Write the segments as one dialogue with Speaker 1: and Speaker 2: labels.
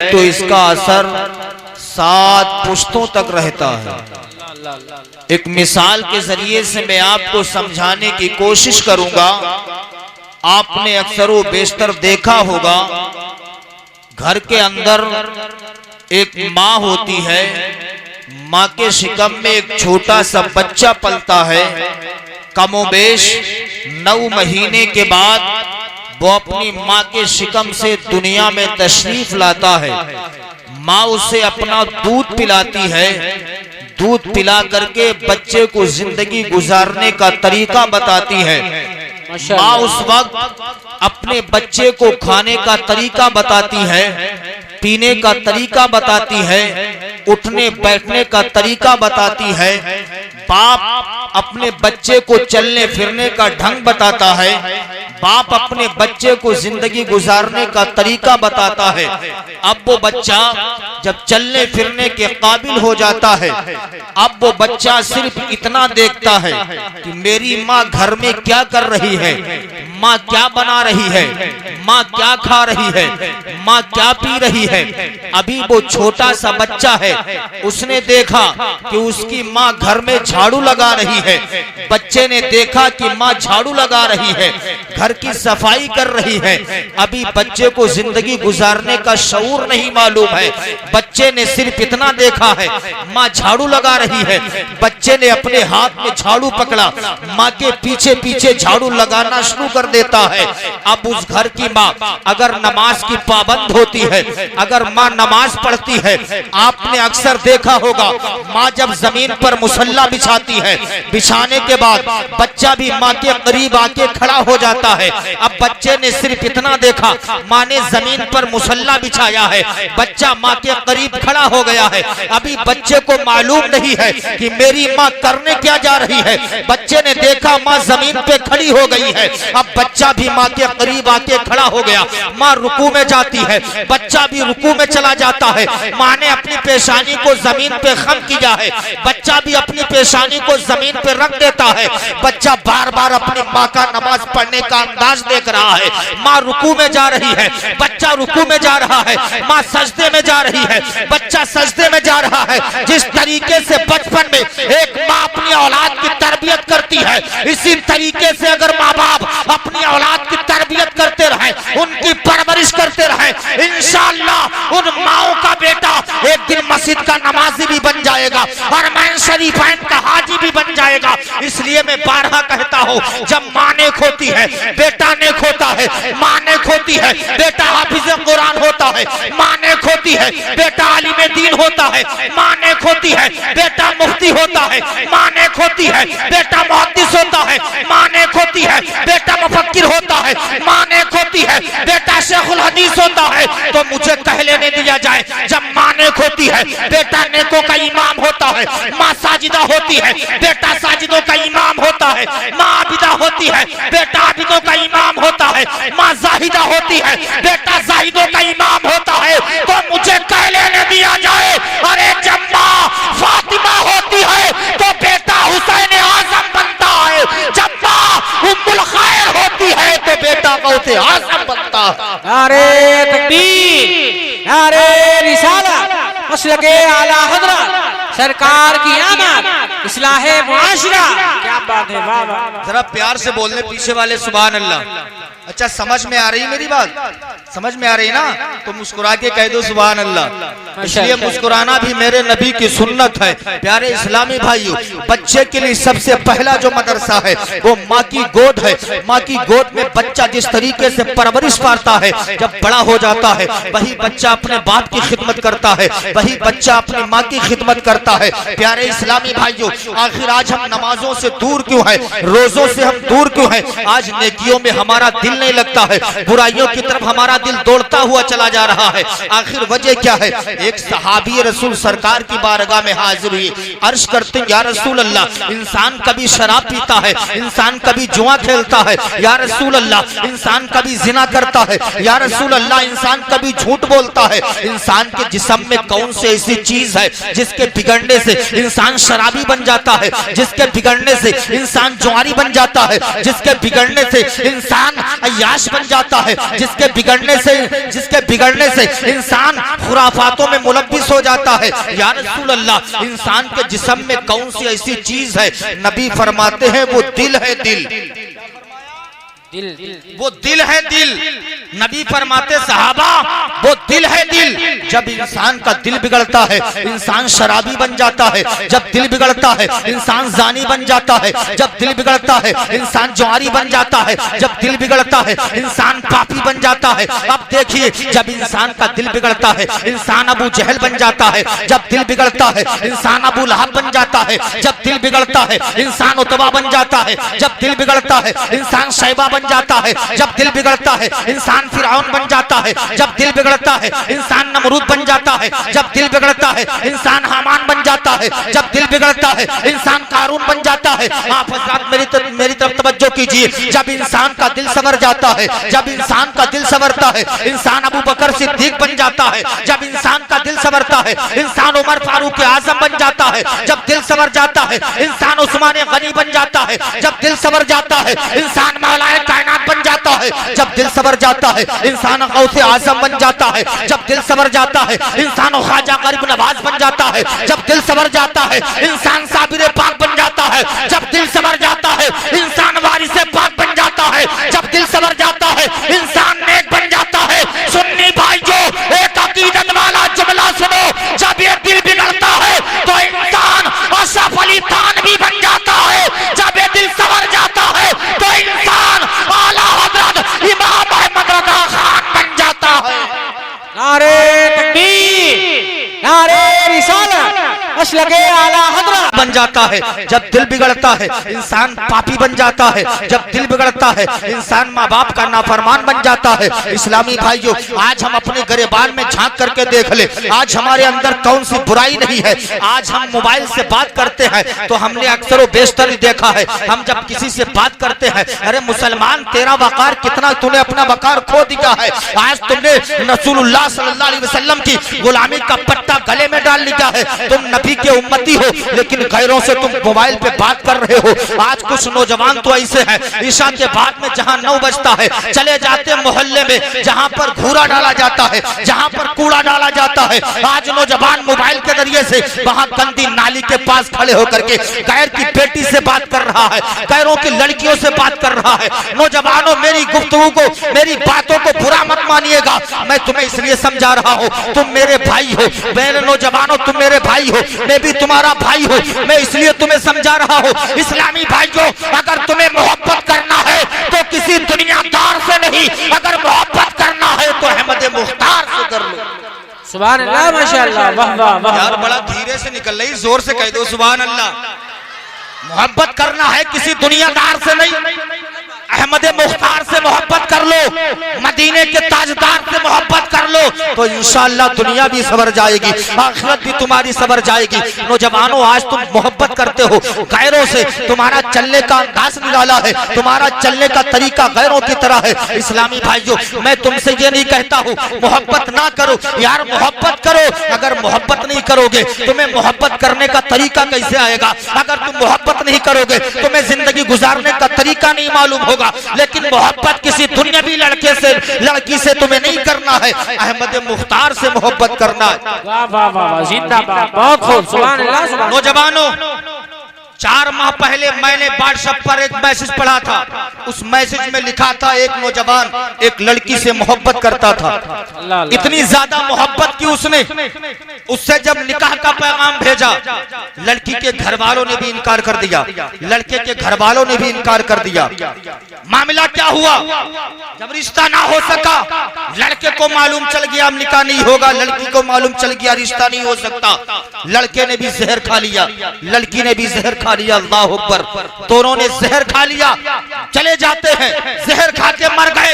Speaker 1: तो इसका असर 7 पुश्तों तक रहता है। एक मिसाल के जरिए से मैं आपको समझाने की कोशिश करूंगा। आपने अक्सर व बेशतर देखा होगा, घर के अंदर एक माँ होती है, माँ के शिकम में एक छोटा सा बच्चा पलता है। कमोबेश 9 महीने के बाद वो अपनी माँ के शिकम से दुनिया में तशरीफ लाता है। माँ उसे अपना दूध पिलाती है। दूध पिला करके बच्चे को जिंदगी गुजारने का तरीका बताती है। माँ उस वक्त अपने बच्चे को खाने का तरीका बताती है, पीने का तरीका बताती है, उठने बैठने का तरीका बताती है। बाप अपने बच्चे को चलने फिरने का ढंग बताता है। बाप अपने बच्चे को जिंदगी गुजारने का तरीका बताता है। अब वो बच्चा जब चलने फिरने के काबिल हो जाता है, अब वो बच्चा सिर्फ इतना देखता है कि मेरी माँ घर में क्या कर रही है, माँ क्या बना रही है, माँ क्या खा रही है, माँ क्या पी रही है। अभी वो छोटा सा बच्चा है, उसने देखा कि उसकी माँ घर में झाड़ू लगा रही है। बच्चे ने देखा कि माँ झाड़ू लगा रही है, घर की सफाई कर रही है। अभी बच्चे को जिंदगी गुजारने का शऊर नहीं मालूम है। बच्चे ने सिर्फ इतना देखा है, माँ झाड़ू लगा रही है। बच्चे ने अपने हाथ में झाड़ू पकड़ा, माँ के पीछे पीछे झाड़ू लगाना शुरू कर देता है। अब उस घर की माँ अगर नमाज की पाबंद होती है, अगर माँ नमाज पढ़ती है, आपने अक्सर देखा होगा माँ जब जमीन पर मुसल्ला बिछाती है, बिछाने के बाद बच्चा भी माँ के करीब आके खड़ा हो जाता है। अब बच्चे ने सिर्फ इतना देखा, माँ ने जमीन पर मुसल्ला बिछाया है, बच्चा माँ के करीब खड़ा हो गया है। अभी बच्चे को मालूम नहीं है कि मेरी माँ करने क्या जा रही है। बच्चे ने देखा माँ जमीन पे खड़ी हो गई है। अब बच्चा भी माँ के करीब आके खड़ा हो गया। माँ रुकू में जाती है, बच्चा भी रुकू में चला जाता है। माँ ने अपनी पेशानी को जमीन पे खम किया है, बच्चा भी अपनी पेशानी को जमीन पे रख देता है। बच्चा बार बार अपनी माँ का नमाज पढ़ने का अंदाज देख रहा है। माँ रुकू में जा रही है, बच्चा रुकू में जा रहा है। माँ सजदे में जा रही है, बच्चा सजदे में जा रहा है। जिस तरीके से बचपन में एक माँ अपनी औलाद की तरबियत करती है, इसी तरीके से अगर माँ बाप अपनी औलाद की तरबियत करते रहे, उनकी परवरिश करते रहे, इंशाअल्लाह उन माओं का बेटा एक दिन मस्जिद का नमाजी भी बन जाएगा और मैं शरीफैन का हाजी भी बन जाएगा। इसलिए मैं बारहा कहता हूँ, जब माँ ने खोती है बेटा ने खोता है, माँ ने खोती है बेटा हाफिज कुरान होता है, माँ ने खोती है बेटा आलिम दीन होता है, माँ ने खोती है बेटा मुफ्ती होता है, माँ ने खोती है बेटा मुहद्दिस होता है, माँ ने खोती है बेटा मुफक्किर होता है, माँ ने खोती है बेटा शेखुल हदीस होता है। तो मुझे कह लेने दिया जाए, जब माँ ने खोती है बेटा नेकों का इमाम होता है, माँ साजिदा होती है बेटा साजिदों का इमाम होता है, माँ आबिदा होती है बेटा आबिदों का इमाम होता है, माँ जाहिदा होती है बेटा जाहिदों का इमाम होता है। तो मुझे कह लेने दिया जाए, अरे जब माँ फातिमा होती है तो बेटा हुसैन आजम बनता है, जब माँ उम्मुल खैर होती है तो बेटा गौसे आजम बनता है।
Speaker 2: अरे तकबीर, अरे रिसालत, मसलके आला हज़रत सरकार की आमद, इस्लाहे मुआशरा। क्या बात है, वाह वाह।
Speaker 1: जरा प्यार से बोलने पीछे वाले सुभान अल्लाह। अच्छा समझ में आ रही मेरी बात? समझ में आ रही ना? तो मुस्कुरा के कह दो सुभान अल्लाह। इसलिए मुस्कुराना भी मेरे नबी की सुन्नत है। प्यारे इस्लामी भाइयों, बच्चे के लिए सबसे पहला जो मदरसा है वो माँ की गोद है। माँ की गोद में बच्चा जिस तरीके से परवरिश पाता है, जब बड़ा हो जाता है वही बच्चा अपने बाप की खिदमत करता है, वही बच्चा अपनी माँ की खिदमत करता है। प्यारे इस्लामी भाइयों, आखिर आज हम नमाजों से दूर क्यों है, रोजों से हम दूर क्यों है? आज नेकियों में हमारा दिल नहीं लगता है, बुराइयों की तरफ हमारा दिल दौड़ता हुआ चला जा रहा है। आखिर वजह क्या है? एक सहाबी रसूल सरकार की बारगाह में हाजिर हुई, अर्ज करते या रसूल अल्लाह, इंसान कभी शराब पीता है, इंसान कभी जुआ खेलता है, या रसूल अल्लाह इंसान कभी जिना करता है, या रसूल अल्लाह इंसान कभी झूठ बोलता है। इंसान के जिस्म में कौन सी ऐसी चीज है जिसके बिगड़ बिगड़ने से इंसान शराबी बन जाता है, जिसके बिगड़ने से इंसान जुआरी बन जाता है, जिसके बिगड़ने से इंसान अय्याश बन जाता है, जिसके बिगड़ने से इंसान खुराफातों में मुलव्विस हो जाता है। या रसूल अल्लाह, इंसान के जिस्म में कौन सी ऐसी चीज है? नबी फरमाते हैं वो दिल है, दिल वो दिल है, दिल। नबी फरमाते सहाबा वो दिल है, दिल। जब इंसान का दिल बिगड़ता है इंसान शराबी बन जाता है, जब दिल बिगड़ता है इंसान जानी बन जाता है, जब दिल बिगड़ता है इंसान जुआरी बन जाता है, जब दिल बिगड़ता है इंसान पापी बन जाता है। अब देखिए, जब इंसान का दिल बिगड़ता है इंसान अबू जहल बन जाता है, जब दिल बिगड़ता है इंसान अबू लहब बन जाता है, जब दिल बिगड़ता है इंसान उतबा बन जाता है, जब दिल बिगड़ता है इंसान शैबा बन जाता है, जब दिल बिगड़ता है इंसान फिरौन बन जाता है, जब दिल बिगड़ता है इंसान नमरूद बन जाता है, जब दिल बिगड़ता है इंसान हामान बन जाता है, जब दिल बिगड़ता है इंसान कारून बन जाता है। आप हज़रात मेरी तरफ तवज्जो कीजिए। जब इंसान का दिल संवर जाता है, जब इंसान का दिल संवरता है इंसान अबू बकर सिद्दीक बन जाता है, जब इंसान का दिल संवरता है इंसान उमर फारूक आजम बन जाता है, जब दिल संवर जाता है इंसान उस्मान गनी बन जाता है, जब दिल संवर जाता है इंसान मौलाए कायनात बन जाता है, जब दिल संवर जाता है इंसान गौसे आजम बन जाता है, जब दिल संवर जाता है इंसान ख्वाजा गरीब नवाज बन जाता है, जब दिल संवर जाता है इंसान साबिर पाक बन जाता है, जब दिल संवर जाता है इंसान वारिस पाक बन जाता है, जब दिल संवर जाता है इंसान नेक बन जाता है। सुन्नी भाइयों, एक अकीदत वाला जुमला सुनो, जब ये दिल बिगड़ता है तो इंसान अशरफ अली थानवी बन जाता है, जब ये दिल संवर जाता है तो इंसान आला हजरत इमाम अहमद रजा खान बन जाता है।
Speaker 2: नारे तकबीर, नारे रिसालत, मसलके आला हजरत
Speaker 1: बन जाता है। जब दिल बिगड़ता है इंसान पापी बन जाता है, जब दिल बिगड़ता है इंसान माँ बाप का नाफरमान बन जाता है। इस्लामी भाइयों, आज हम अपने गिरबान में झांक करके देख ले, आज हमारे अंदर कौन सी बुराई नहीं है। आज हम मोबाइल से बात करते हैं तो हमने अक्सर बेशतर देखा है, हम जब किसी से बात करते हैं, अरे मुसलमान तेरा वकार कितना, तूने अपना वकार खो दिया है। आज तुमने रसूलुल्लाह सल्लल्लाहु अलैहि वसल्लम की गुलामी का पट्टा गले में डाल लिया है, तुम नबी के उम्मती हो लेकिन गैरों से तुम मोबाइल पे बात कर रहे हो। आज कुछ नौजवान तो ऐसे हैं, ईशा के बाद में जहां 9 बजता है चले जाते मोहल्ले में जहां पर घूरा डाला जाता है, जहां पर कूड़ा डाला जाता है। आज नौजवान मोबाइल के जरिए से वहां गंदी नाली के पास खड़े होकर के गैर की बेटी से बात कर रहा है, गैरों की लड़कियों से बात कर रहा है। नौजवानों, मेरी गुफ्तगू को, मेरी बातों को बुरा मत मानिएगा, मैं तुम्हें इसलिए समझा रहा हूँ, तुम मेरे भाई हो। मेरे नौजवानों, तुम मेरे भाई हो, मैं भी तुम्हारा भाई हूँ, मैं इसलिए तुम्हें समझा रहा हूँ। इस्लामी भाइयों, अगर तुम्हें मोहब्बत करना है तो किसी दुनियादार से नहीं, अगर मोहब्बत करना है तो अहमद मुख्तार से कर लो।
Speaker 2: सुभान अल्लाह, माशाअल्लाह, वाह वाह वाह।
Speaker 1: यार बड़ा धीरे से निकल रही, जोर से कह दो सुभान अल्लाह। मोहब्बत करना है किसी दुनियादार से नहीं, अहमद मुख्तार से मोहब्बत कर लो, मदीने के ताजदार से मोहब्बत कर लो, तो इंशाअल्लाह दुनिया भी सवर जाएगी, आखिरत भी तुम्हारी सवर जाएगी। नौजवानों, आज तुम मोहब्बत करते हो गैरों से, तुम्हारा चलने का अंदाज निराला है, तुम्हारा चलने का तरीका गैरों की तरह है। इस्लामी भाइयों, मैं तुमसे ये नहीं कहता हूँ मोहब्बत ना करो, यार मोहब्बत करो। अगर मोहब्बत नहीं करोगे तुम्हें मोहब्बत करने का तरीका कैसे आएगा? अगर तुम मोहब्बत नहीं करोगे तुम्हें जिंदगी गुजारने का तरीका नहीं मालूम होगा। लेकिन मोहब्बत किसी दुनियावी लड़के से, लड़की से तुम्हें नहीं करना है, अहमद मुख्तार से मोहब्बत करना है।
Speaker 2: वाह वाह वाह, जिंदाबाद, बहुत खूब, सुभान अल्लाह, सुभान अल्लाह।
Speaker 1: नौजवानों, 4 माह पहले मैंने व्हाट्सएप पर एक मैसेज पढ़ा था, उस मैसेज में लिखा था एक नौजवान एक लड़की से मोहब्बत करता था, इतनी ज्यादा मोहब्बत की उसने, उससे जब निकाह का पैगाम भेजा लड़की के घर वालों ने भी इनकार कर दिया, लड़के के घर वालों ने भी इनकार कर दिया। मामला क्या हुआ? जब रिश्ता ना हो सका, लड़के को मालूम चल गया निकाह नहीं होगा, लड़की को मालूम चल गया रिश्ता नहीं हो सकता, लड़के ने भी जहर खा लिया, लड़की ने भी जहर खा लिया। अल्लाह अकबर, दोनों ने जहर खा लिया। चले जाते हैं, जहर खा के मर गए,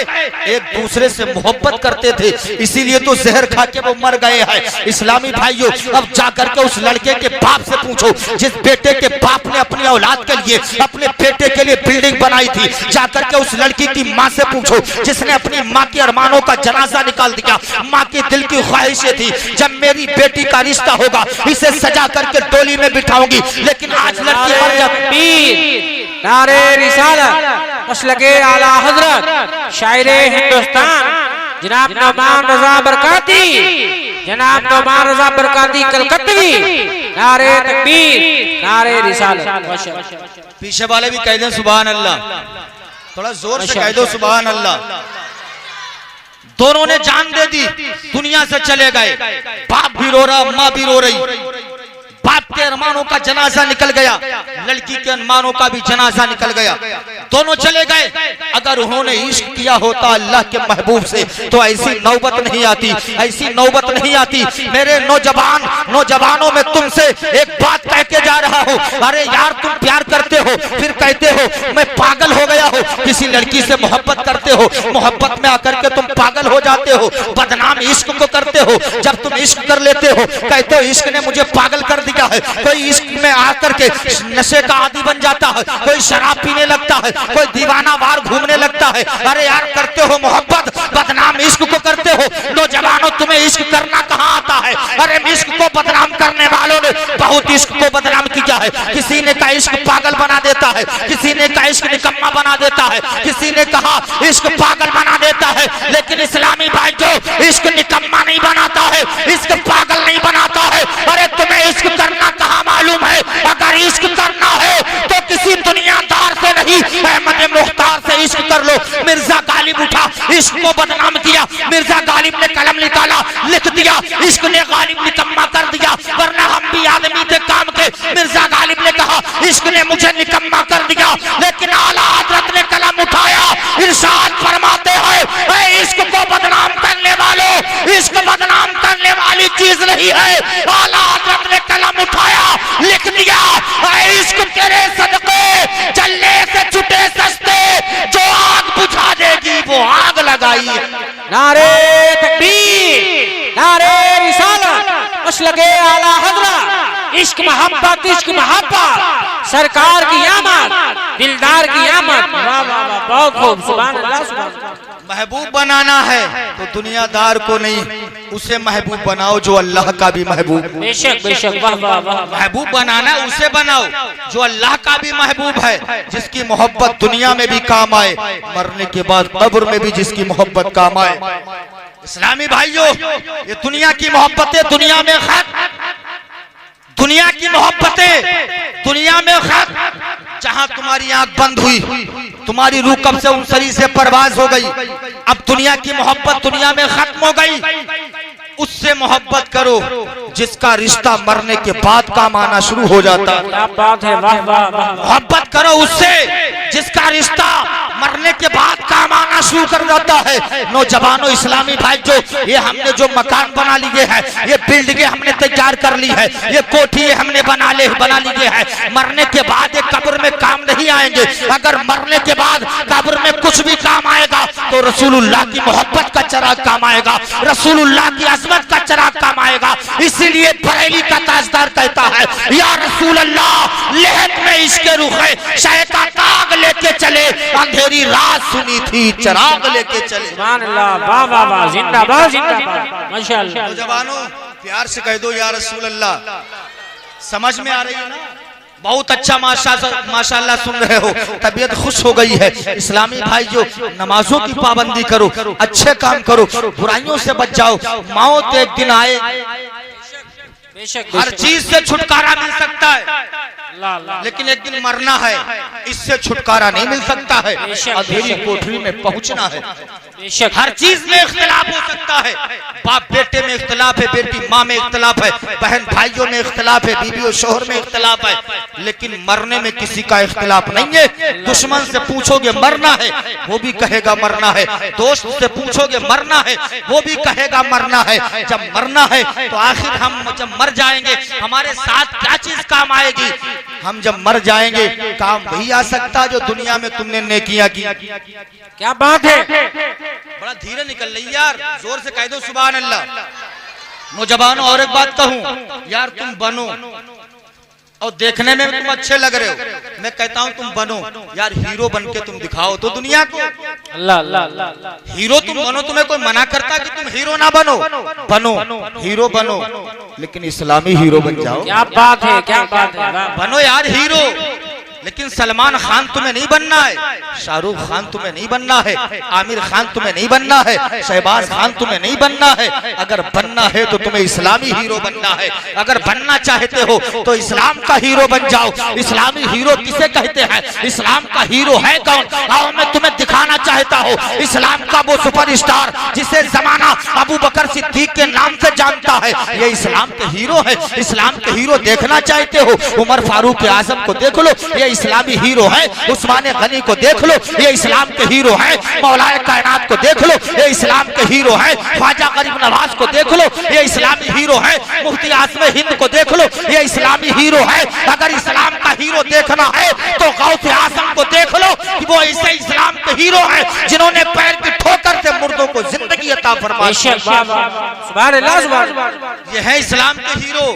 Speaker 1: एक दूसरे से मोहब्बत करते थे इसीलिए तो जहर खा के वो मर गए हैं। इस्लामी भाइयों, अब जाकर के उस लड़के के बाप से पूछो, जिस बेटे के बाप ने अपनी औलाद के लिए, अपने बेटे के लिए बिल्डिंग बनाई थी, जाकर करके उस लड़की की माँ से पूछो जिसने अपनी माँ के अरमानों का जनाजा निकाल दिया। माँ की दिल की ख्वाहिशें थी जब मेरी बेटी का रिश्ता होगा इसे सजा करके डोली में बिठाऊंगी, लेकिन आज लड़की मर जाती।
Speaker 2: नारे रिसालत मसलके आला हजरत शायरे हिंदुस्तान जनाब नौमान रजा बरकाती, जनाब नौमान रजा बरकाती कलकत्ती। नारे तकबीर, नारे रिसालत।
Speaker 1: पीछे वाले भी कह दें सुभान अल्लाह, थोड़ा जोर से कह दो सुभान अल्लाह। दोनों ने जान दे दी, दुनिया से चले गए। बाप भी रो रहा, माँ भी रो रही। बाप के अरमानों का जनाजा निकल गया, लड़की के अरमानों का भी जनाजा निकल गया, दोनों चले गए। अगर उन्होंने इश्क किया होता अल्लाह के महबूब से तो ऐसी नौबत नहीं आती, ऐसी नौबत नहीं आती। मेरे नौजवानों में तुमसे एक बात कह के जा रहा हूँ। अरे यार तुम प्यार करते हो फिर कहते हो मैं पागल हो गया हूँ। किसी लड़की से मोहब्बत करते हो, मोहब्बत में आकर के तुम पागल हो जाते हो, बदनाम इश्क को करते हो। जब तुम इश्क कर लेते हो कहते हो इश्क ने मुझे पागल कर दिया है। कोई इश्क में आकर के नशे का आदी बन जाता है, कोई शराब पीने लगता है, कोई दीवाना बार घूमने लगता है। अरे यार करते हो मोहब्बत, बदनाम इश्क को करते हो। नौजवानों तुम्हें इश्क करना कहाँ आता है? अरे इश्क को बदनाम करने वालों ने बहुत इश्क को बदनाम किया है। किसी ने कहा इश्क पागल बना देता है, किसी ने कहा इश्क निकम्मा बना देता है, किसी ने कहा इश्क पागल बना देता है। लेकिन इस्लामी भाई जो इश्क निकम्मा नहीं बनाता है, इश्क पागल नहीं बनाता है। अरे तुम्हें इश्क करना कहाँ मालूम है? अगर इश्क करना है तो किसी दुनियादार से नहीं, अहमद मुख्तार से इश्क कर लो। मिर्जा गालिब उठा, इश्क को बदनाम किया। मिर्जा गालिब ने कलम निकाला, लिख दिया, इश्क ने गालिब निकम्मा कर दिया। वरना हम भी आदमी थे काम के। मिर्जा गालिब ने कहा इश्क ने मुझे निकम्मा कर दिया, लेकिन आला हजरत ने कलम उठाया, इरशाद फरमाते हैं इश्क को बदनाम करने वालों, इश्क बदनाम करने वाली चीज नहीं है। आला हजरत ने कलम उठाया, लिख दिया इश्क तेरे सदके चलने से छुटे सस्ते, जो आग बुझा देगी वो आग लगाई।
Speaker 2: नारे तकबीर, नारे रिसालत मसलके आला हजरत। इश्क मोहब्बत, इश्क मोहब्बत, सरकार की आमद, दिलदार की आमद। वाह वाह वाह, बहुत खूब, सुभान अल्लाह सुभान अल्लाह।
Speaker 1: महबूब बनाना है तो दुनियादार को नहीं, उसे महबूब बनाओ जो अल्लाह का भी महबूब।
Speaker 2: बेशक बेशक, वाह वाह वाह।
Speaker 1: महबूब बनाना उसे बनाओ जो अल्लाह का भी महबूब है, जिसकी मोहब्बत दुनिया में भी काम आए, मरने के बाद कब्र में भी जिसकी मोहब्बत काम आए। इस्लामी भाइयों, ये दुनिया की मोहब्बतें दुनिया में खत्म, दुनिया की मोहब्बतें दुनिया में खत्म। जहां तुम्हारी आंख बंद हुई, तुम्हारी रूह कब से उन शरीर से परवाज हो गई। अब दुनिया की मोहब्बत दुनिया में खत्म हो गई। उससे मोहब्बत करो जिसका रिश्ता मरने के बाद काम आना शुरू हो जाता है।
Speaker 2: क्या बात है, वाह वाह वाह।
Speaker 1: मोहब्बत करो उससे जिसका रिश्ता मरने के बाद काम आना शुरू कर जाता है। नौजवानों इस्लामी भाई जो ये हमने जो मकान बना लिए हैं, ये बिल्डिंगें हमने तैयार कर ली है, ये कोठी हमने बना लिए है, मरने के बाद ये कब्र में काम नहीं आएंगे। अगर मरने के बाद कब्र में कुछ भी काम आएगा तो रसूलुल्लाह की मोहब्बत का चिराग काम आएगा, रसूलुल्लाह की अजमत का चिराग काम आएगा। इसीलिए बरेली का ताजदार कहता है या रसूल अल्लाह लेहत में इसके रुखे शैतान ताग लेके चले, अंधेरी रात सुनी थी चिराग लेके चले।
Speaker 2: सुभान अल्लाह, वाह वाह वाह, जिंदाबाद जिंदाबाद, माशाअल्लाह।
Speaker 1: नौजवानों प्यार से कह दो या रसूल अल्लाह। समझ में आ रही है ना? बहुत अच्छा माशाअल्लाह सुन रहे हो, तबीयत खुश हो गई है। इस्लामी भाई जो नमाजों की पाबंदी करो, अच्छे काम करो, बुराइयों से बच जाओ। मौत एक दिन आए, हर चीज से छुटकारा मिल सकता है लेकिन एक दिन मरना है, इससे छुटकारा नहीं मिल सकता है। अंधेरी कोठरी में पहुंचना है। हर चीज में इख्तिलाफ हो सकता है, बाप बेटे में इख्तिलाफ है, बेटी माँ में इख्तिलाफ है, बहन भाइयों में इख्तिलाफ है, बीवी और शोहर में इख्तिलाफ है, लेकिन मरने में किसी का इख्तिलाफ नहीं है। दुश्मन से पूछोगे मरना है, वो भी कहेगा मरना है। दोस्त से पूछोगे मरना है, वो भी कहेगा मरना है। जब मरना है तो आखिर हम जब मर जाएंगे हमारे साथ क्या चीज काम आएगी? हम जब मर जाएंगे काम वही आ सकता जो दुनिया में तुमने नेकियां की।
Speaker 2: क्या बात है,
Speaker 1: बड़ा धीरे निकल रही यार, जोर से कह दो सुभान अल्लाह। नौजवानों और एक बात कहूं यार, तुम बनो, और देखने में तुम अच्छे लग रहे हो। मैं कहता हूं तुम बनो यार, हीरो बन के तुम दिखाओ तो दुनिया को।
Speaker 2: अल्लाह अल्लाह अल्लाह।
Speaker 1: हीरो तुम बनो, तुम्हें कोई मना करता कि तुम हीरो ना बनो? बनो, हीरो बनो, लेकिन इस्लामी हीरो बन जाओ।
Speaker 2: क्या बात है, क्या बात है।
Speaker 1: बनो यार हीरो, लेकिन सलमान खान तुम्हें नहीं बनना है, शाहरुख खान तुम्हें नहीं बनना है, आमिर खान तुम्हें नहीं बनना है, शहबाज खान तुम्हें नहीं बनना है। अगर बनना है तो तुम्हें इस्लामी हीरो बनना है। अगर बनना चाहते हो तो इस्लाम का हीरो बन जाओ। इस्लामी हीरो किसे कहते हैं? इस्लाम का हीरो है कौन? आओ मैं तुम्हें दिखाना चाहता हूँ इस्लाम का वो सुपरस्टार जिसे जमाना अबू बकर सिद्दीक के नाम से जानता है। ये इस्लाम के हीरो है। इस्लाम के हीरो देखना चाहते हो? उमर फारूक आजम को देख लो, ये इस्लामी हीरो है। उस्मान गनी को देख लो, ये इस्लाम के हीरो है। मौलाए कायनात को देख लो, ये इस्लाम के हीरो है। ख्वाजा गरीब नवाज को देख लो, ये इस्लामी हीरो है। मुफ्ती आज़म हिंद को देख लो, ये इस्लामी हीरो है। अगर इस्लाम का हीरो देखना है तो गौसे आज़म को देख लो कि वो ऐसे इस्लाम के हीरो है जिन्होंने पैर की ठोकर से मुर्दों को जिंदगी अता फरमाई।
Speaker 2: सुभान अल्लाह, सुभान अल्लाह।
Speaker 1: ये है इस्लाम के हीरो।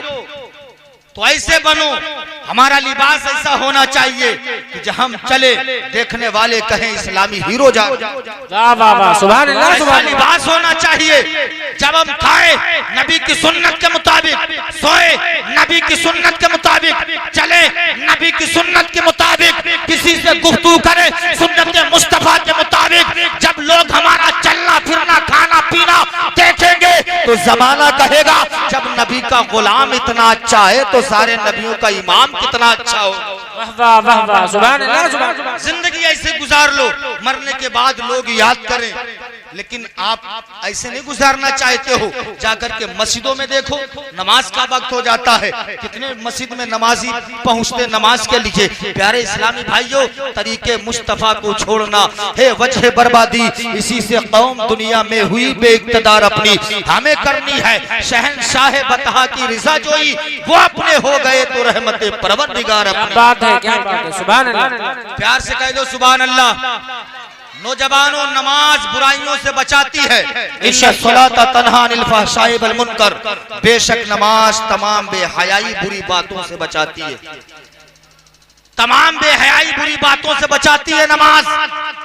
Speaker 1: तो ऐसे बनो, हमारा लिबास ऐसा होना चाहिए कि जब हम चले देखने वाले कहें इस्लामी हीरो जाओ।
Speaker 2: सुभान अल्लाह,
Speaker 1: ऐसा लिबास होना चाहिए जब हम खाए नबी की सुन्नत के मुताबिक, सोए नबी की सुन्नत के मुताबिक, चले नबी की सुन्नत के मुताबिक, किसी से गुफ्तगू करें सुन्नत मुस्तफा के मुताबिक। जब लोग हमारा चलना फिरना खाना पीना देखेंगे तो जमाना कहेगा जब नबी का गुलाम इतना अच्छा है तो सारे नबियों का इमाम कितना अच्छा हो।
Speaker 2: वाह वाह वाह, सुभान अल्लाह, सुभान अल्लाह।
Speaker 1: जिंदगी ऐसे गुजार लो, मरने के बाद लोग याद करें, लेकिन आप ऐसे नहीं गुजारना चाहते हो। जाकर के मस्जिदों में देखो, नमाज का वक्त हो जाता है, कितने मस्जिद में नमाजी पहुंचते नमाज के लिए। प्यारे इस्लामी भाइयों, तरीके मुस्तफा को छोड़ना है वजह बर्बादी। इसी से कौम दुनिया में हुई बेइक्तदार, अपनी हमें करनी है शहनशाह बतहा की रिजा जोई। वो अपने हो गए तो रहमत परवरदिगार अपनी।
Speaker 2: बात है, क्या बात है। सुभान अल्लाह।
Speaker 1: प्यार से कह दो सुभान अल्लाह। नौजवानों, नमाज बुराइयों से बचाती है। इन्नस्सलाता तन्हा अनिल फहशाई वल मुनकर। बेशक नमाज तमाम बेहयाई बुरी बातों से बचाती है। तमाम बेहयाई बुरी बातों से बचाती है नमाज।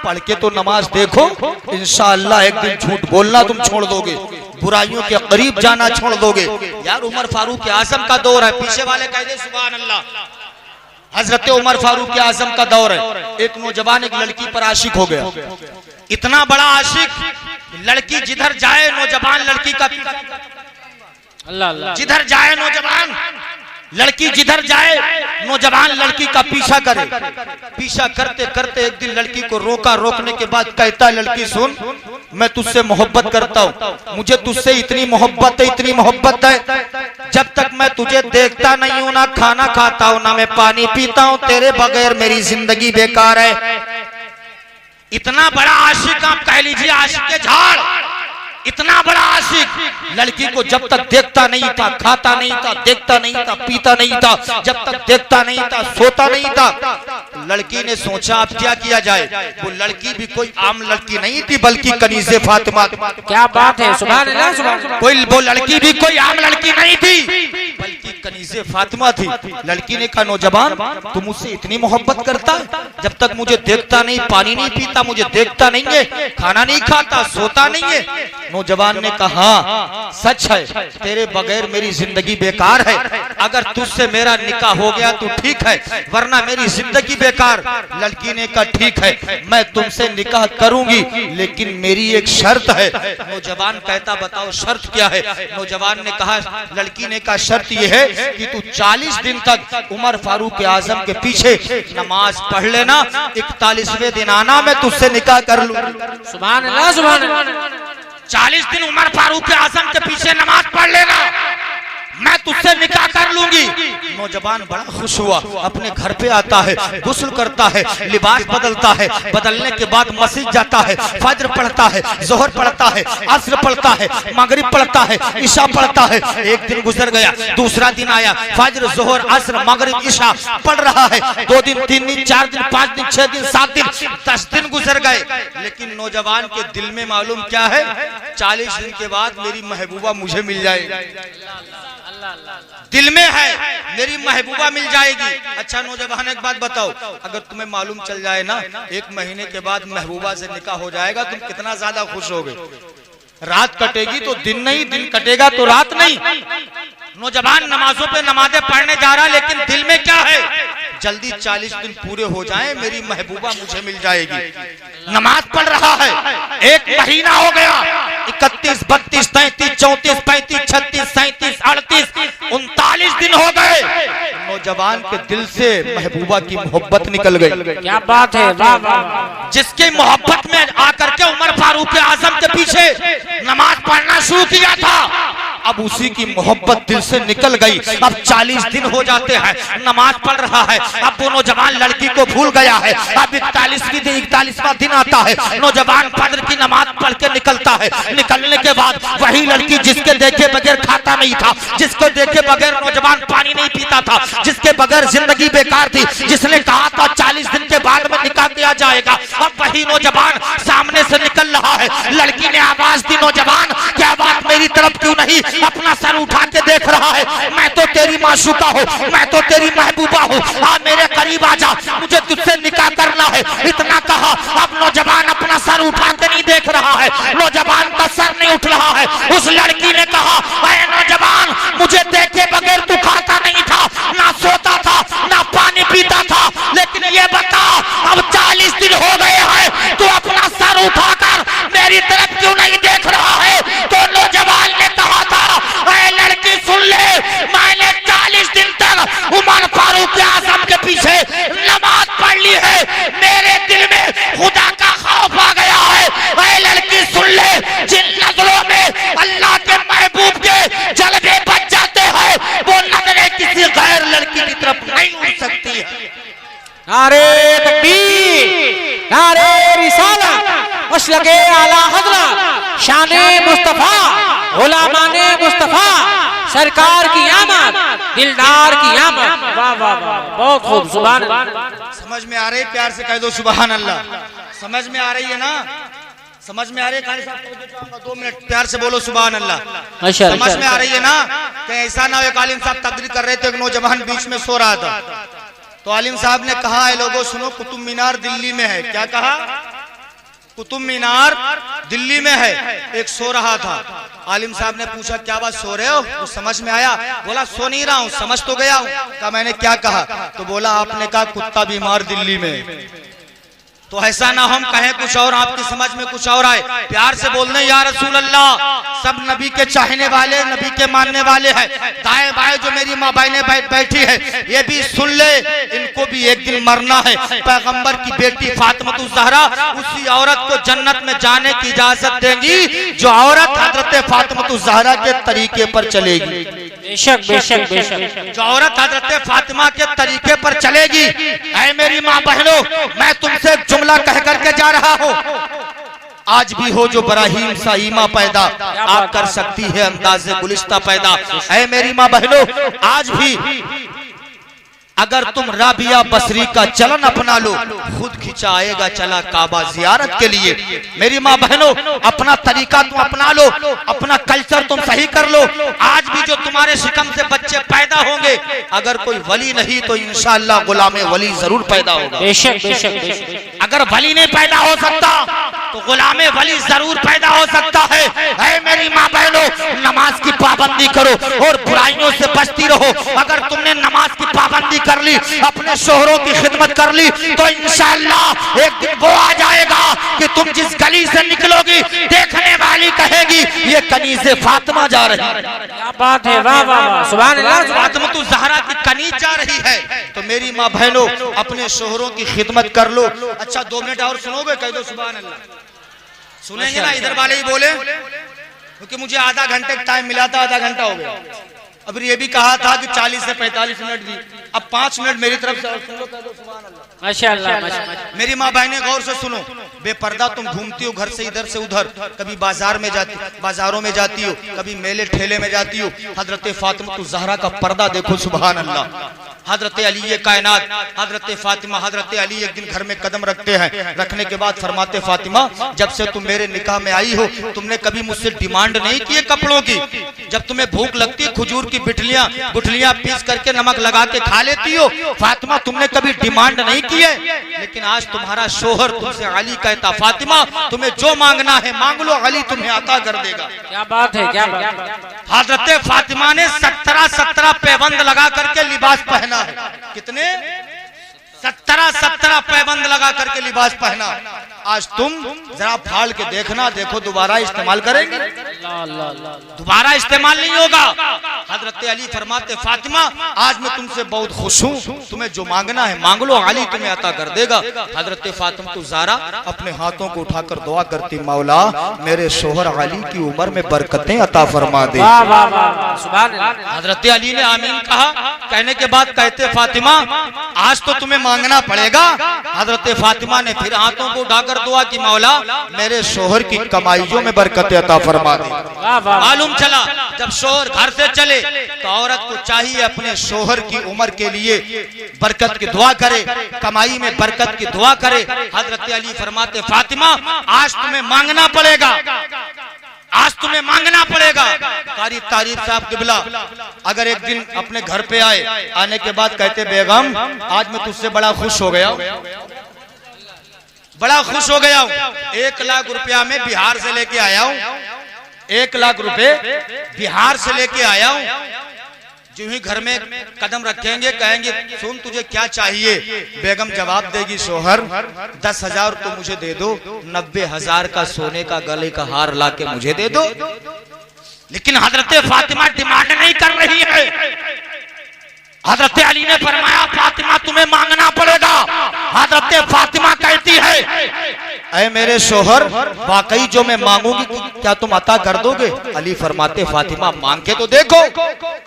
Speaker 1: पढ़ के तो नमाज देखो, इंशाअल्लाह एक दिन झूठ बोलना तुम छोड़ दोगे, बुराइयों के करीब जाना छोड़ दोगे। यार उमर फारूक आजम का दौर है, पीछे वाले कह दे सुभान अल्लाह। हजरत उमर फारूक आजम का दौर है। एक नौजवान एक लड़की पर आशिक हो गया, इतना बड़ा आशिक, लड़की जिधर जाए नौजवान लड़की का,
Speaker 2: अल्लाह अल्लाह,
Speaker 1: जिधर जाए नौजवान लड़की, जिधर जाए नौजवान लड़की का पीछा करे। पीछा करते करते एक दिन लड़की को रोका, रोकने के बाद कहता है लड़की सुन, मैं तुझसे मोहब्बत करता हूँ, मुझे तुझसे इतनी मोहब्बत है, इतनी मोहब्बत है, जब तक मैं तुझे देखता नहीं हूँ, ना खाना खाता हूँ, ना मैं पानी पीता हूँ, तेरे बगैर मेरी जिंदगी बेकार है। इतना बड़ा आशिक, आप कह लीजिए आशिक के झाड़, इतना बड़ा आशिक लड़की को जब तक देखता नहीं था, खाता नहीं था, देखता नहीं था, पीता नहीं था, जब तक देखता नहीं था, सोता नहीं था। लड़की ने सोचा अब क्या किया जाए। वो लड़की भी कोई आम लड़की नहीं थी, बल्कि कनीज़े फातिमा।
Speaker 2: क्या बात है, सुभान अल्लाह, सुभान अल्लाह।
Speaker 1: कोई वो लड़की भी कोई आम लड़की नहीं थी, बल्कि कनीज़े फातिमा थी। लड़की ने कहा नौजवान तू मुझसे इतनी मोहब्बत करता है, जब तक मुझे देखता नहीं, पानी नहीं पीता, मुझे देखता नहीं है, खाना नहीं खाता, सोता नहीं है। नौजवान ने कहा सच है, तेरे बगैर मेरी जिंदगी बेकार है। अगर तुझसे मेरा निकाह हो गया तो ठीक है, वरना मेरी जिंदगी बेकार। लड़की ने कहा ठीक है, मैं तुमसे निकाह करूंगी, लेकिन मेरी एक शर्त है। नौजवान कहता बताओ शर्त क्या है। नौजवान ने कहा, लड़की ने कहा शर्त यह है कि तू 40 दिन तक उमर फारूक आजम के पीछे नमाज पढ़ लेना, 41वें दिन आना, मैं तुझसे निकाह कर लूं।
Speaker 2: सुभान अल्लाह, सुभान अल्लाह।
Speaker 1: 40 दिन उमर फारूक आजम के पीछे नमाज पढ़ लेना, मैं तुझसे निकाह कर लूंगी। नौजवान बड़ा खुश हुआ, अपने घर पे आता है, गुस्ल करता है, लिबास बदलता है, बदलने के बाद मस्जिद जाता है, फज्र पढ़ता है, जोहर पढ़ता है, असर पढ़ता है, मगरिब पढ़ता है, ईशा पढ़ता है। एक दिन गुजर गया, दूसरा दिन आया, फज्र जोहर असर मगरिब ईशा पढ़ रहा है। 2 दिन 3 दिन 4 दिन 5 दिन 6 दिन 7 दिन 10 दिन गुजर गए, लेकिन नौजवान के दिल में मालूम क्या है, 40 दिन के बाद मेरी महबूबा मुझे मिल जाएगी। दिल में है मेरी महबूबा मिल जाएगी। अच्छा नौजवान एक बात बताओ, अगर तुम्हें मालूम चल जाए ना 1 महीने के बाद महबूबा से निकाह हो जाएगा, तुम कितना ज्यादा खुश होगे। रात कटेगी तो दिन नहीं, दिन कटेगा तो रात नहीं। नौजवान नमाजों पे नमाजें पढ़ने जा रहा, लेकिन दिल में क्या है, जल्दी 40 दिन पूरे हो जाएं, मेरी महबूबा मुझे मिल जाएगी। नमाज पढ़ रहा है, 1 महीना हो गया, 31, 32, 33, 34, 35, 36, 37, 38, 39 दिन हो गए। नौजवान के दिल से महबूबा की मोहब्बत निकल गई।
Speaker 2: क्या बात है, वाह वाह।
Speaker 1: जिसकी मोहब्बत में आकर के उमर फारूक आजम के पीछे नमाज पढ़ना शुरू किया था, अब उसी की मोहब्बत दिल से निकल गई। अब 40 दिन हो जाते हैं, नमाज पढ़ रहा है, अब वो नौजवान लड़की को भूल गया है। अब 41वां दिन आता है, नौजवान फजर की नमाज पढ़ के निकलता है। निकलने के बाद वही लड़की जिसके देखे बगैर खाता नहीं था, जिसको देखे बगैर नौजवान पानी नहीं पीता था, जिसके बगैर जिंदगी बेकार थी, जिसने कहा था 40 दिन के बाद में निकाह किया जाएगा, अब वही नौजवान सामने से निकल रहा है। लड़की ने आवाज दी, नौजवान क्या बात मेरी तरफ क्यों नहीं अपना सर उठा के देख रहा है, मैं तो तेरी माशूका हूँ, मैं तो तेरी महबूबा हूँ, आ मेरे करीब आ जा, मुझे तुझसे निकाह करना है। इतना कहा, अब नौजवान अपना सर उठा के नहीं देख रहा है, नौजवान का सर नहीं उठ रहा है। उस लड़की ने कहा, अरे नौजवान मुझे देखे बगैर तू खाता नहीं था, ना सोता था, ना पानी पीता था, लेकिन ये बता अब 40 दिन हो गए हैं, तू अपना सर उठाकर मेरी तरफ क्यों नहीं देख रहा है। तो नौजवान ने कहा था, अरे लड़की सुन ले, मैंने 40 दिन तक उमर फारूक आजम के पीछे नमाज पढ़ ली है, मेरे दिल में खुदा का खौफ आ गया है। अरे लड़की सुन ले, जिन नजरों में अल्लाह के महबूब के जलवे बच जाते हैं, वो नजरें किसी गैर लड़की की तरफ नहीं उठ सकती है।
Speaker 2: नारे तकबीर, नारे रिसालत, मसलके आला हज़रत, शाने मुस्तफा, गुलामाने मुस्तफा, सरकार की आमद, दिलदार की आमद। वाह वाह वाह, बहुत खूब, सुभान अल्लाह।
Speaker 1: समझ में आ रही, प्यार से कह दो सुभान अल्लाह। समझ में आ रही है ना, समझ में आ रही है। कारी साहब 2 मिनट प्यार से बोलो सुभान अल्लाह। समझ में आ रही है ना। कहीं ऐसा ना हो, एक आलिम साहब तकरीर कर रहे थे, एक नौजवान बीच में सो रहा था, तो आलिम साहब ने कहा, है लोगों सुनो, कुतुब मीनार दिल्ली में है। क्या कहा, कुतुब मीनार दिल्ली में है। एक सो रहा था, आलिम साहब ने पूछा क्या बात सो रहे हो, तो समझ में आया, बोला सो नहीं रहा हूँ, समझ तो गया हूँ। कहा मैंने क्या कहा, तो बोला आपने कहा कुत्ता बीमार दिल्ली में। तो ऐसा ना हम कहें कुछ और आपकी समझ में कुछ और आए। प्यार से बोलने या रसूल अल्लाह। सब नबी के चाहने वाले, नबी के मानने वाले हैं। दाएं बाएं जो मेरी माँ बहनें बैठी है, ये भी सुन ले, इनको भी एक दिन मरना है। पैगंबर की बेटी फातिमा ज़हरा उसी औरत को जन्नत में जाने की इजाजत देंगी जो औरत हजरत फातिमा ज़हरा के तरीके पर चलेगी।
Speaker 2: बेशक बेशक बेशक,
Speaker 1: जो औरत हजरत फातिमा के तरीके पर चलेगी। ऐ मेरी माँ बहनों, मैं तुमसे जुमला कह करके जा रहा हूँ। आज भी हो जो बराहीम सा ईमा पैदा, आप कर सकती है अंदाज़े गुलिस्ता पैदा। ऐ मेरी माँ बहनों, आज भी अगर तुम राबिया बसरी का चलन अपना लो, खुद खिंचाएगा चला काबा जियारत के लिए। मेरी माँ बहनों, अपना तरीका तुम अपना लो, अपना कल्चर तुम सही कर लो। आज भी जो तुम्हारे शिकम से बच्चे पैदा होंगे, अगर कोई वली नहीं तो इंशाअल्लाह गुलामे वली जरूर पैदा होगा।
Speaker 2: बेशक बेशक बेशक।
Speaker 1: अगर वली नहीं पैदा हो सकता तो गुलामे वली जरूर पैदा हो सकता है। ऐ मेरी माँ बहनों, नमाज की पाबंदी करो और बुराइयों से बचती रहो। अगर तुमने नमाज की पाबंदी कर ली, अपने शोहरों की खिदमत कर ली, तो इंशाअल्लाह एक दिन वो आ जाएगा कि तुम जिस गली से निकलोगी, देखने वाली कहेगी ये कनीज़े फातिमा जा रही है।
Speaker 2: क्या बात है, वाह वाह वाह, सुभान अल्लाह।
Speaker 1: फातिमा तो ज़हरा की कनीज जा रही है। तो मेरी माँ बहनों, अपने शोहरों की खिदमत कर लो। अच्छा 2 मिनट और सुनोगे, कह दो सुभान अल्लाह। सुनेंगे ना, इधर वाले ही बोले, क्योंकि मुझे आधा घंटे का टाइम मिला था, आधा घंटा हो गया। अब ये भी कहा था कि 40 से 45 मिनट दी, अब 5 मिनट मेरी तरफ से और सुन लो, कह दो सुभान अल्लाह।
Speaker 2: माशाअल्लाह माशाअल्लाह।
Speaker 1: मेरी माँ बहनें गौर से सुनो, बेपर्दा तुम घूमती हो घर से इधर से उधर, कभी बाजारों में जाती हो, कभी मेले ठेले में जाती हो। हजरत फातिमा ज़हरा का पर्दा देखो, सुभान अल्लाह। हजरत अली कायनात, हजरत फातिमा, हजरत अली एक दिन घर में कदम रखते हैं। रखने के बाद फरमाते फातिमा, जब से तुम मेरे निकाह में आई हो तुमने कभी मुझसे डिमांड नहीं की है कपड़ों की। जब तुम्हें भूख लगती है खजूर की गुठलियां पीस करके नमक लगा के खा लेती हो। फातिमा तुमने कभी डिमांड नहीं की है, लेकिन आज तुम्हारा शोहर तुमसे अली कहता, फातिमा तुम्हें जो मांगना है मांग लो, अली तुम्हें अता कर देगा।
Speaker 2: क्या बात है, क्या बात है।
Speaker 1: हजरत फातिमा ने 17 पैबंद लगा करके लिबास पहना है। कितने? 17 पैबंद लगा करके लिबास पहना। आज तुम जरा फाड़ के देखना, देखो दोबारा इस्तेमाल करेंगे? दोबारा इस्तेमाल नहीं होगा। हजरत अली फरमाते, फातिमा आज मैं तुमसे बहुत खुश हूँ, तुम्हें जो मांगना है मांग लो, अली तुम्हें अता कर देगा। हजरत फातिमा तो ज़ारा अपने हाथों को उठाकर दुआ करती, मौला मेरे शोहर अली की उम्र में बरकतें अता फरमा दे। हजरत अली ने आमीन कहा। कहने के बाद कहते, फातिमा आज तो तुम्हें मांगना पड़ेगा। हजरत फातिमा ने फिर हाथों को उठाकर दुआ की, मौला मेरे शोहर की कमाइयों में बरकतें अता फरमा दे। मालूम चला जब शोहर घर से चले तो औरत को चाहिए अपने शोहर की उम्र के लिए बरकत की दुआ करे, कमाई में बरकत की दुआ करे। हजरत अली फरमाते, फातिमा आज तुम्हें मांगना पड़ेगा, आज तुम्हें मांगना पड़ेगा। कारी तारीफ साहब किबला अगर एक दिन अपने घर पे आए, आने के बाद कहते, बेगम आज मैं तुझसे बड़ा खुश हो गया, बड़ा खुश हो गया हूँ, 1 लाख रुपया में बिहार से लेके आया हूँ, 1 लाख रुपए बिहार से लेके आया हूँ। जो ही घर में कदम रखेंगे कहेंगे, सुन तुझे क्या चाहिए? बेगम जवाब देगी, शोहर 10,000 तो मुझे दे दो, 90,000 का सोने का गले का हार ला के मुझे दे दो। लेकिन हजरत फातिमा डिमांड नहीं कर रही है। हजरत अली ने फरमाया, फातिमा तुम्हें मांगना पड़ेगा। हजरत फातिमा कहती है, ऐ मेरे शोहर वाकई जो मैं मांगूंगी क्या तुम अता कर दोगे? अली फरमाते, फातिमा मांग के तो देखो।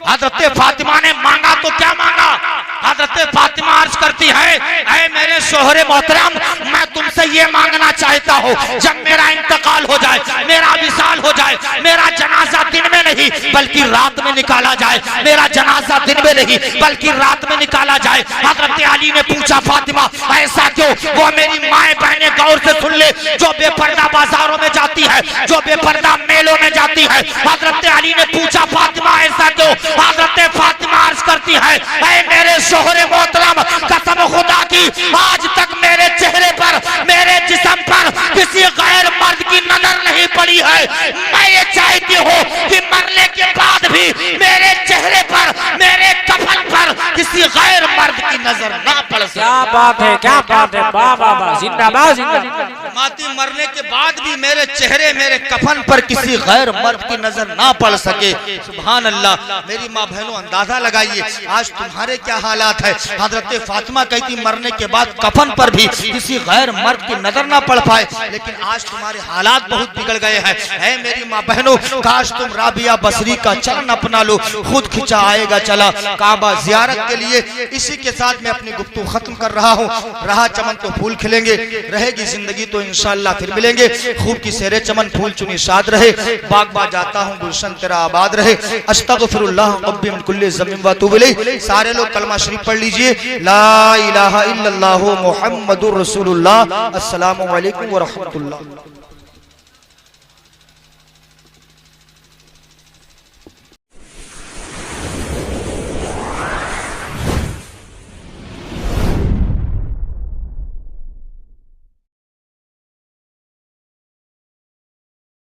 Speaker 1: हजरत फातिमा ने मांगा तो क्या मांगा? हजरत फातिमा अर्ज करती है, ऐ मेरे शोहर मोहतरम मैं तुमसे ये मांगना चाहता हूँ, जब मेरा इंतकाल हो जाए, मेरा विसाल हो जाए, मेरा जनाजा दिन में नहीं बल्कि रात में निकाला जाए, मेरा जनाजा दिन में नहीं बल्कि रात में निकाला जाए। हजरत अली ने पूछा, फातिमा ऐसा क्यों? वो मेरी माए बहनें गौर से सुन ले, जो बेपर्दा बाजारों में जाती है, जो बेपर्दा मेलों में जाती है। हजरत अली ने पूछा, फातिमा ऐसा क्यों? हजरत फातिमा अर्ज करती है, ऐ मेरे शोहरे मोहतरम कसम खुदा की आज तक मेरे चेहरे पर, मेरे जिस्म पर किसी गैर मर्द की नजर नहीं पड़ी है। मैं ये चाहती हूँ कि मरने के बाद भी मेरे चेहरे पर, मेरे कफन पर किसी गैर मर्द की नजर ना पड़ सके।
Speaker 2: क्या बात है, क्या बात है, जिंदाबाद जिंदाबाद।
Speaker 1: माती मरने के बाद भी मेरे चेहरे, मेरे कफन पर किसी गैर मर्द की नजर ना पड़ सके। सुभान अल्लाह। मेरी माँ बहनों अंदाजा लगाइए आज तुम्हारे क्या हालात है। हजरत फातिमा कहती मरने के बाद कफन पर भी किसी गैर मर्द की नजर ना पड़ पाए, लेकिन आज तुम्हारे हालात बहुत बिगड़ गए हैं। है मेरी माँ बहनों, काश तुम राबिया बसरी का चलन अपना लो, खुद खिंचा आएगा चला काबा जियारत के लिए। इसी के साथ मैं अपनी गुफ्तगू खत्म कर रहा हूँ। रहा चमन तो फूल खिलेंगे, रहेगी जिंदगी तो इंशाअल्लाह फिर मिलेंगे। खूब की सेरे चमन फूल चुनी शाद रहे, बाग बाग जाता हूँ गुलशन तेरा आबाद रहे। अस्तगफिरुल्लाह रब्बी मिन कुल्ली ज़म्बिन व अतूबु इलैह। सारे लोग कलमा शरीफ पढ़ लीजिए, ला इलाहा इल्लल्लाहु मुहम्मदुर रसूलुल्लाह। अस्सलामु अलैकुम व रहमतुल्लाह।